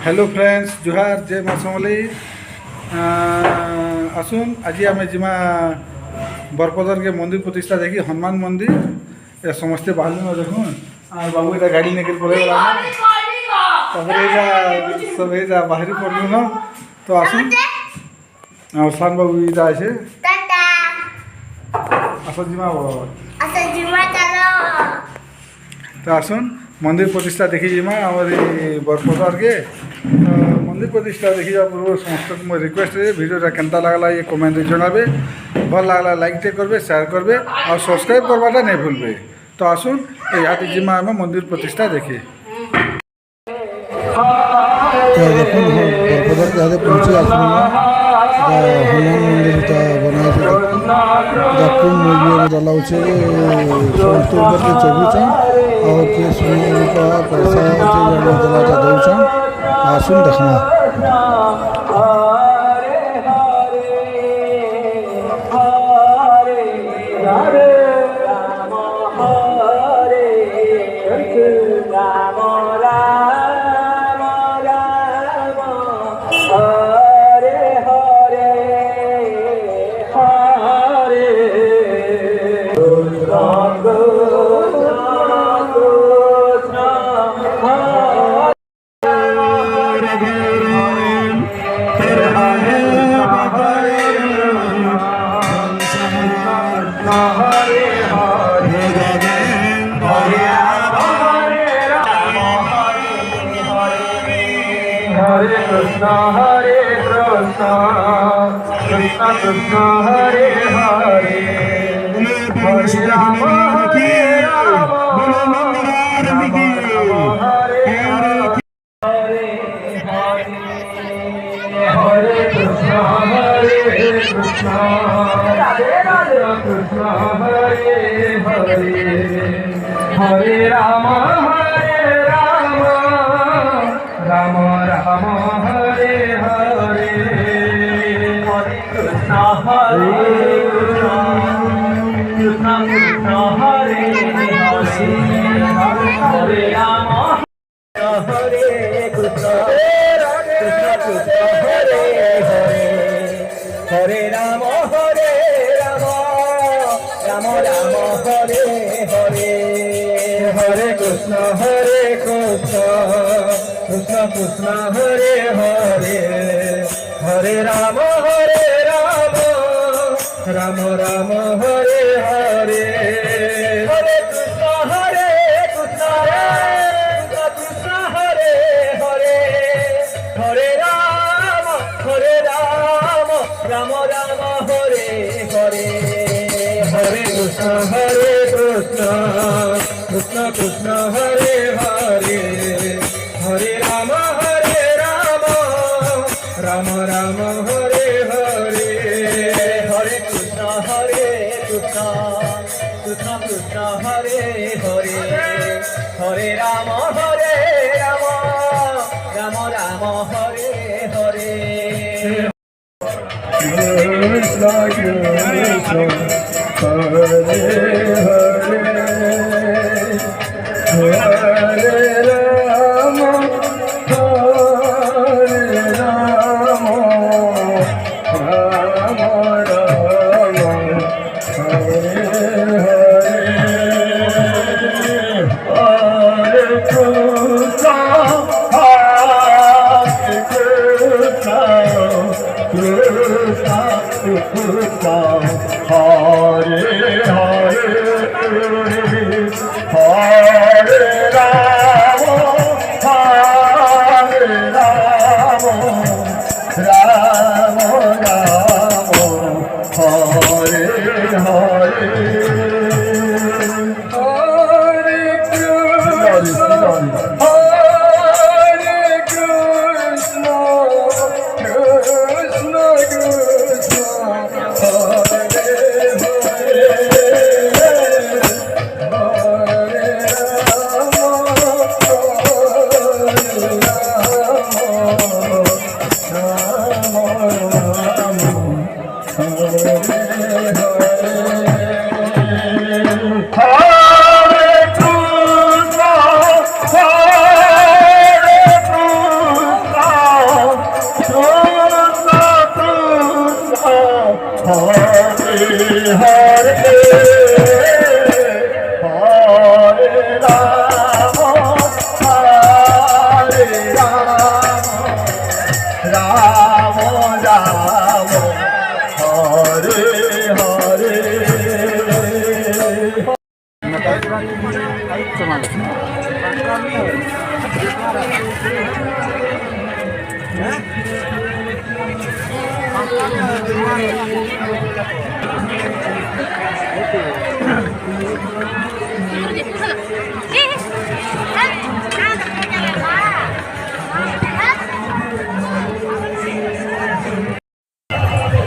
Hello friends जुहार जय माँ समली आसुन आज आम जिमा बरपदर के मंदिर प्रतिष्ठा देखी हनुमान मंदिर ये समस्ते बाहर न देखुन और बाबू इटा गाड़ी लेकर पड़े सब बाहरी पड़लु न तो आसुन और सान बाबू इटा आसे आस जिमा तो आसुन मंदिर प्रतिष्ठा देखी जिमा आम बरपदर के मंदिर प्रतिष्ठा देखी पूर्व समस्त मोर रिक्वेस्ट है वीडियोटा केनता लगला ये कमेंट जनाबे भल लगला लाइक टे करबे शेयर करबे और सब्सक्राइब करवाटा नहीं भूलबे। तो आसुन यहाँ जिमा आम मंदिर प्रतिष्ठा देखी देखुन बरपदर के हाथे पहुँचे आसुन हनुमान मंदिर बनाए दक्षिण मूल्य डालाउछे समस्त ऊपर के चबुचा और के सुने का पैसा दलाटा दौछन आसुन देखना Hare Krishna Krishna Krishna Hare Hare Hare Rama Hare Rama Rama Rama Hare Hare Hare Krishna Krishna Hare Hare Hare Rama Hare Rama Rama Rama Hare Hare Hare Krishna Krishna Krishna Hare Hare Hare Rama Hare Krishna Krishna Krishna Hare Hare Hare Rama Hare Rama Rama Rama Hare Hare Hare Krishna Krishna Krishna Hare Hare Hare Rama Hare Rama Rama Rama Hare Hare Hare Krishna Krishna Krishna Hare Hare Hare Rama Rama Rama Hare Hare Hare Krishna Krishna Krishna Hare Hare Hare Rama Hare Rama Rama Rama Hare Hare Hare Krishna Krishna Krishna Hare Hare Hare Rama Hare Rama Rama Rama Hare Hare Krishna Krishna Hare Hare Hare Rama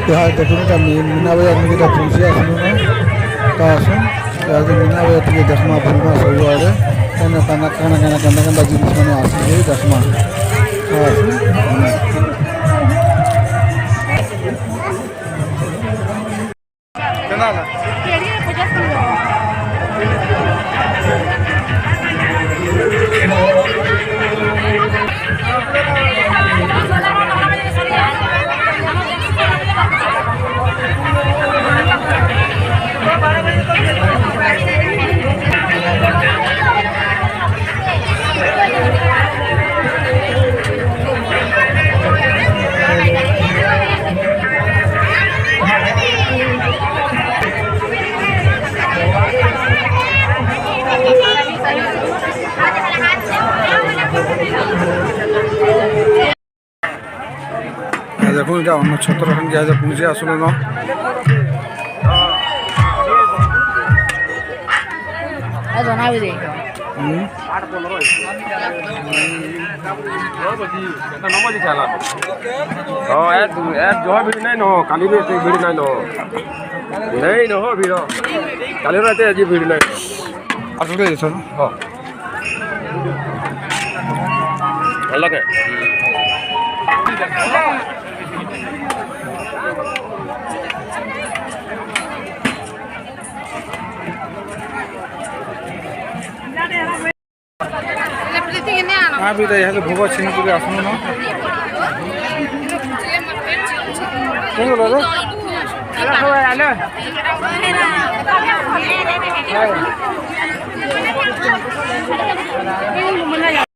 यहाँ देखुन এটা मीना बाजार में যেটা পৌঁছে আসলো না তা আসুন ইয়াতে मीना बाजार থেকে দেখমা ভুলমা সবু আরে কানা কানা কানা কানা কানা কানা জিনিস মানে আসছে দেখমা আসুন কেনা না দেখুন এটা অন্য ছত্রখান জায়গা পৌঁছে আসলো না আসলে এসো না भी तो यहाँ से भूबा छिन पूरे आसनो ना नहीं बोला था